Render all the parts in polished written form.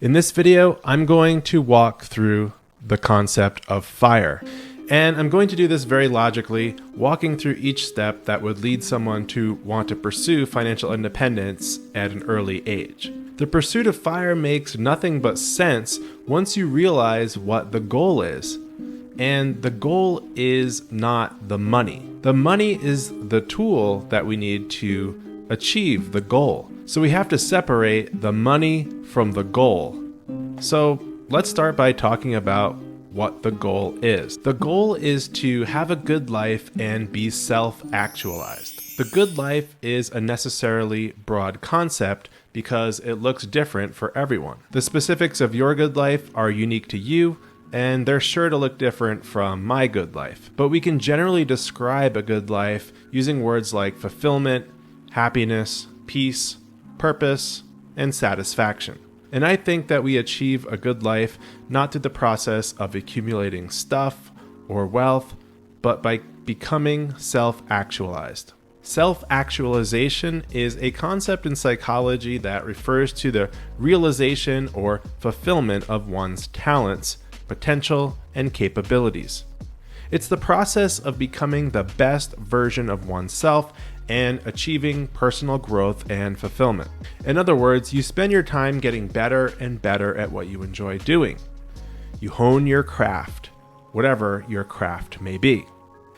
In this video, I'm going to walk through the concept of FIRE. And I'm going to do this very logically, walking through each step that would lead someone to want to pursue financial independence at an early age. The pursuit of FIRE makes nothing but sense once you realize what the goal is. And the goal is not the money. The money is the tool that we need to achieve the goal. So we have to separate the money from the goal. So let's start by talking about what the goal is. The goal is to have a good life and be self-actualized. The good life is a necessarily broad concept because it looks different for everyone. The specifics of your good life are unique to you, and they're sure to look different from my good life. But we can generally describe a good life using words like fulfillment, happiness, peace, purpose, and satisfaction. And I think that we achieve a good life not through the process of accumulating stuff or wealth, but by becoming self-actualized. Self-actualization is a concept in psychology that refers to the realization or fulfillment of one's talents, potential, and capabilities. It's the process of becoming the best version of oneself and achieving personal growth and fulfillment. In other words, you spend your time getting better and better at what you enjoy doing. You hone your craft, whatever your craft may be.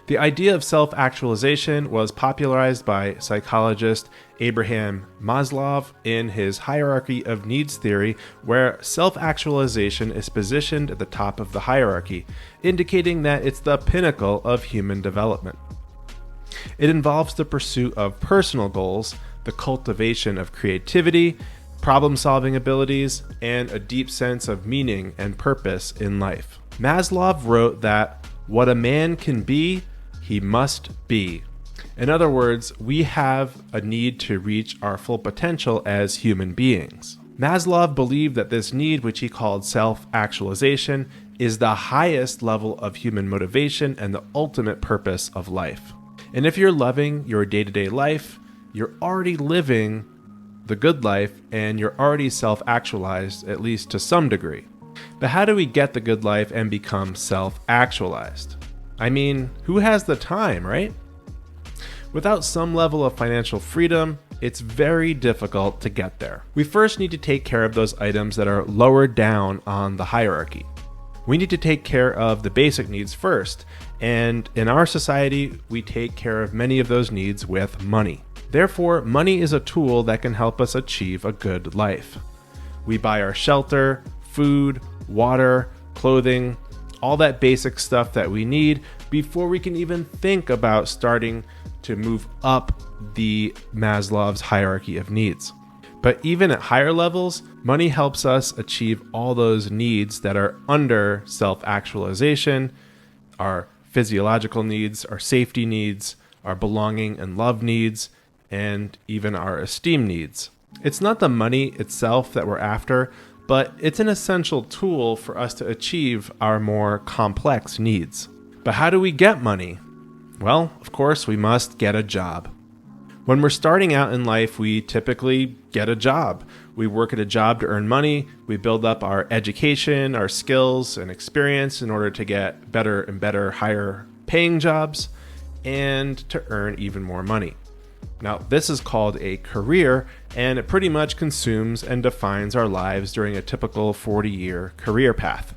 The idea of self-actualization was popularized by psychologist Abraham Maslow in his hierarchy of needs theory, where self-actualization is positioned at the top of the hierarchy, indicating that it's the pinnacle of human development. It involves the pursuit of personal goals, the cultivation of creativity, problem-solving abilities, and a deep sense of meaning and purpose in life. Maslow wrote that what a man can be, he must be. In other words, we have a need to reach our full potential as human beings. Maslow believed that this need, which he called self-actualization, is the highest level of human motivation and the ultimate purpose of life. And if you're loving your day-to-day life, you're already living the good life and you're already self-actualized, at least to some degree. But how do we get the good life and become self-actualized? I mean, who has the time, right? Without some level of financial freedom, it's very difficult to get there. We first need to take care of those items that are lower down on the hierarchy. We need to take care of the basic needs first, and in our society, we take care of many of those needs with money. Therefore, money is a tool that can help us achieve a good life. We buy our shelter, food, water, clothing, all that basic stuff that we need before we can even think about starting to move up the Maslow's hierarchy of needs. But even at higher levels, money helps us achieve all those needs that are under self-actualization, our physiological needs, our safety needs, our belonging and love needs, and even our esteem needs. It's not the money itself that we're after, but it's an essential tool for us to achieve our more complex needs. But how do we get money? Well, of course, we must get a job. When we're starting out in life, we typically get a job. We work at a job to earn money. We build up our education, our skills, and experience in order to get better and better, higher paying jobs and to earn even more money. Now, this is called a career, and it pretty much consumes and defines our lives during a typical 40-year career path.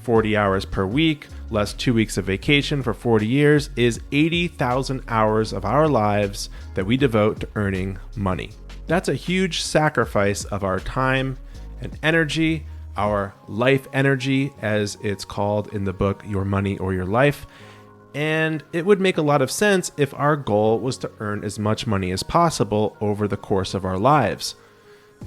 40 hours per week, less 2 weeks of vacation for 40 years is 80,000 hours of our lives that we devote to earning money. That's a huge sacrifice of our time and energy, our life energy, as it's called in the book, Your Money or Your Life. And it would make a lot of sense if our goal was to earn as much money as possible over the course of our lives.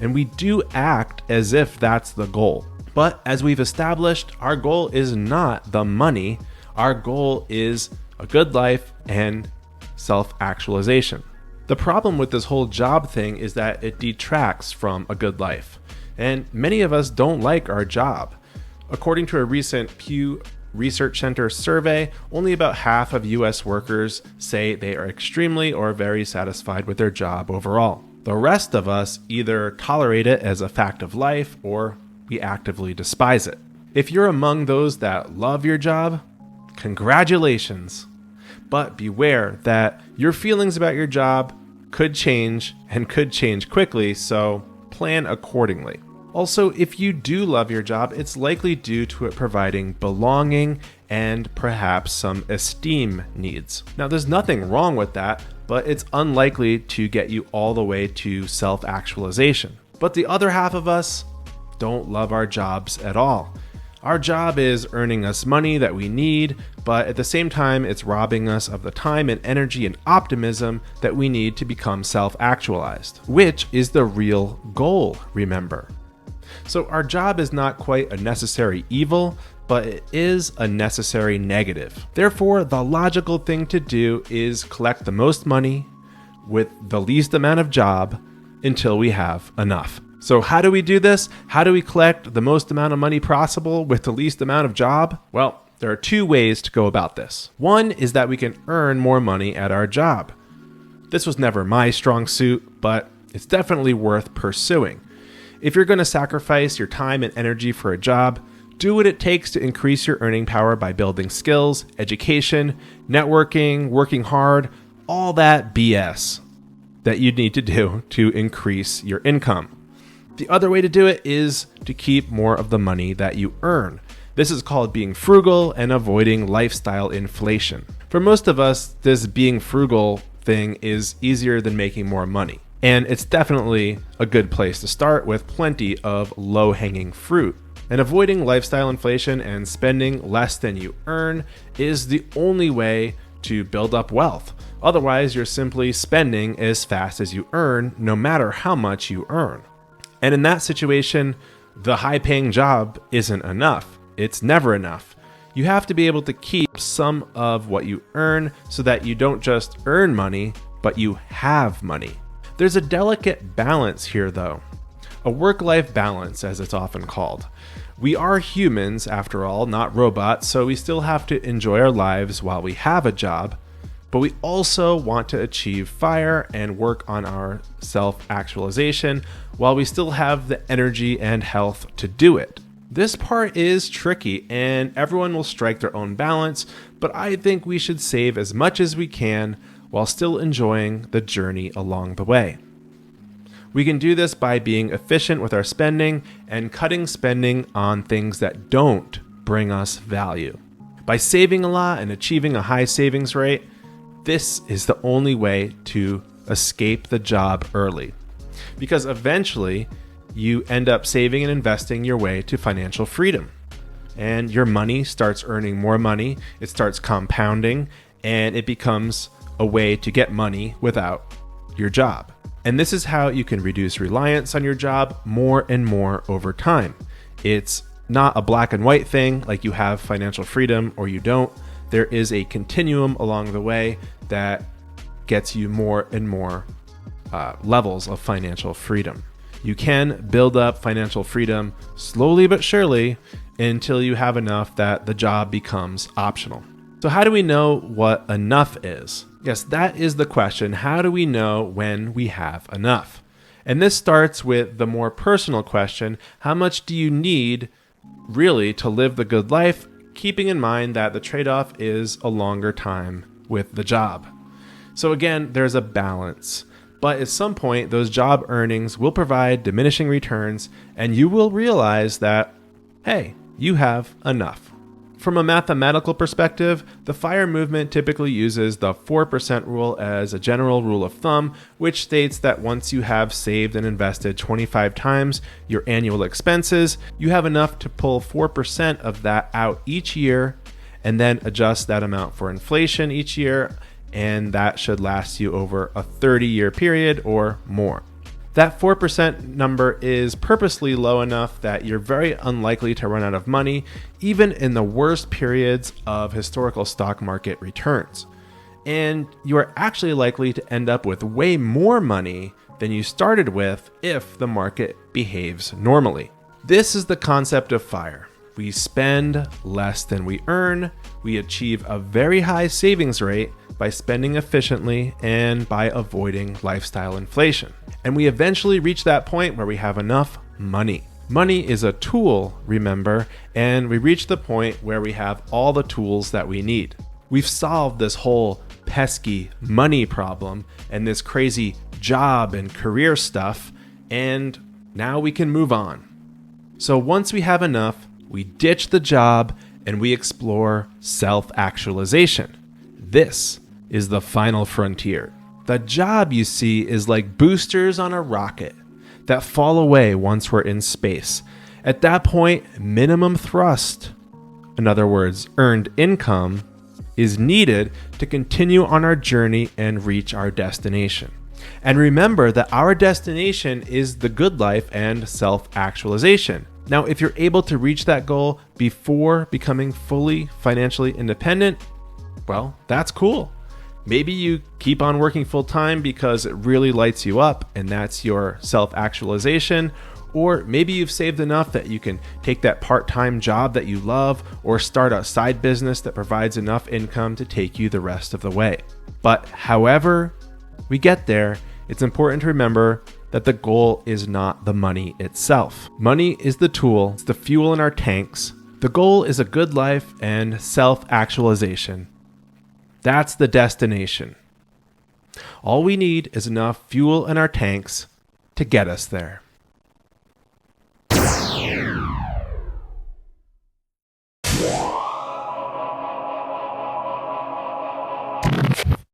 And we do act as if that's the goal. But as we've established, our goal is not the money. Our goal is a good life and self-actualization. The problem with this whole job thing is that it detracts from a good life. And many of us don't like our job. According to a recent Pew Research Center survey, only about half of US workers say they are extremely or very satisfied with their job overall. The rest of us either tolerate it as a fact of life or we actively despise it. If you're among those that love your job, congratulations. But beware that your feelings about your job could change and could change quickly, so plan accordingly. Also, if you do love your job, it's likely due to it providing belonging and perhaps some esteem needs. Now, there's nothing wrong with that, but it's unlikely to get you all the way to self-actualization. But the other half of us don't love our jobs at all. Our job is earning us money that we need, but at the same time, it's robbing us of the time and energy and optimism that we need to become self-actualized, which is the real goal, remember. So our job is not quite a necessary evil, but it is a necessary negative. Therefore, the logical thing to do is collect the most money with the least amount of job until we have enough. So how do we do this? How do we collect the most amount of money possible with the least amount of job? Well, there are two ways to go about this. One is that we can earn more money at our job. This was never my strong suit, but it's definitely worth pursuing. If you're going to sacrifice your time and energy for a job, do what it takes to increase your earning power by building skills, education, networking, working hard, all that BS that you need to do to increase your income. The other way to do it is to keep more of the money that you earn. This is called being frugal and avoiding lifestyle inflation. For most of us, this being frugal thing is easier than making more money. And it's definitely a good place to start with plenty of low-hanging fruit. And avoiding lifestyle inflation and spending less than you earn is the only way to build up wealth. Otherwise, you're simply spending as fast as you earn, no matter how much you earn. And in that situation, the high-paying job isn't enough. It's never enough. You have to be able to keep some of what you earn so that you don't just earn money, but you have money. There's a delicate balance here, though. A work-life balance, as it's often called. We are humans, after all, not robots, so we still have to enjoy our lives while we have a job, but we also want to achieve FIRE and work on our self-actualization while we still have the energy and health to do it. This part is tricky and everyone will strike their own balance, but I think we should save as much as we can while still enjoying the journey along the way. We can do this by being efficient with our spending and cutting spending on things that don't bring us value. By saving a lot and achieving a high savings rate, this is the only way to escape the job early. Because eventually, you end up saving and investing your way to financial freedom. And your money starts earning more money, it starts compounding, and it becomes a way to get money without your job. And this is how you can reduce reliance on your job more and more over time. It's not a black and white thing, like you have financial freedom or you don't. There is a continuum along the way that gets you more and more levels of financial freedom. You can build up financial freedom slowly but surely until you have enough that the job becomes optional. So how do we know what enough is? Yes, that is the question. How do we know when we have enough? And this starts with the more personal question, how much do you need really to live the good life, keeping in mind that the trade-off is a longer time with the job. So again, there's a balance. But at some point, those job earnings will provide diminishing returns, and you will realize that, hey, you have enough. From a mathematical perspective, the FIRE movement typically uses the 4% rule as a general rule of thumb, which states that once you have saved and invested 25 times your annual expenses, you have enough to pull 4% of that out each year and then adjust that amount for inflation each year, and that should last you over a 30-year period or more. That 4% number is purposely low enough that you're very unlikely to run out of money, even in the worst periods of historical stock market returns. And you are actually likely to end up with way more money than you started with if the market behaves normally. This is the concept of FIRE. We spend less than we earn, we achieve a very high savings rate by spending efficiently and by avoiding lifestyle inflation. And we eventually reach that point where we have enough money. Money is a tool, remember, and we reach the point where we have all the tools that we need. We've solved this whole pesky money problem and this crazy job and career stuff, and now we can move on. So once we have enough, we ditch the job and we explore self-actualization. This is the final frontier. The job, you see, is like boosters on a rocket that fall away once we're in space. At that point, minimum thrust, in other words, earned income, is needed to continue on our journey and reach our destination. And remember that our destination is the good life and self-actualization. Now, if you're able to reach that goal before becoming fully financially independent, well, that's cool. Maybe you keep on working full time because it really lights you up and that's your self-actualization. Or maybe you've saved enough that you can take that part-time job that you love or start a side business that provides enough income to take you the rest of the way. But however we get there, it's important to remember that the goal is not the money itself. Money is the tool, it's the fuel in our tanks. The goal is a good life and self-actualization. That's the destination. All we need is enough fuel in our tanks to get us there.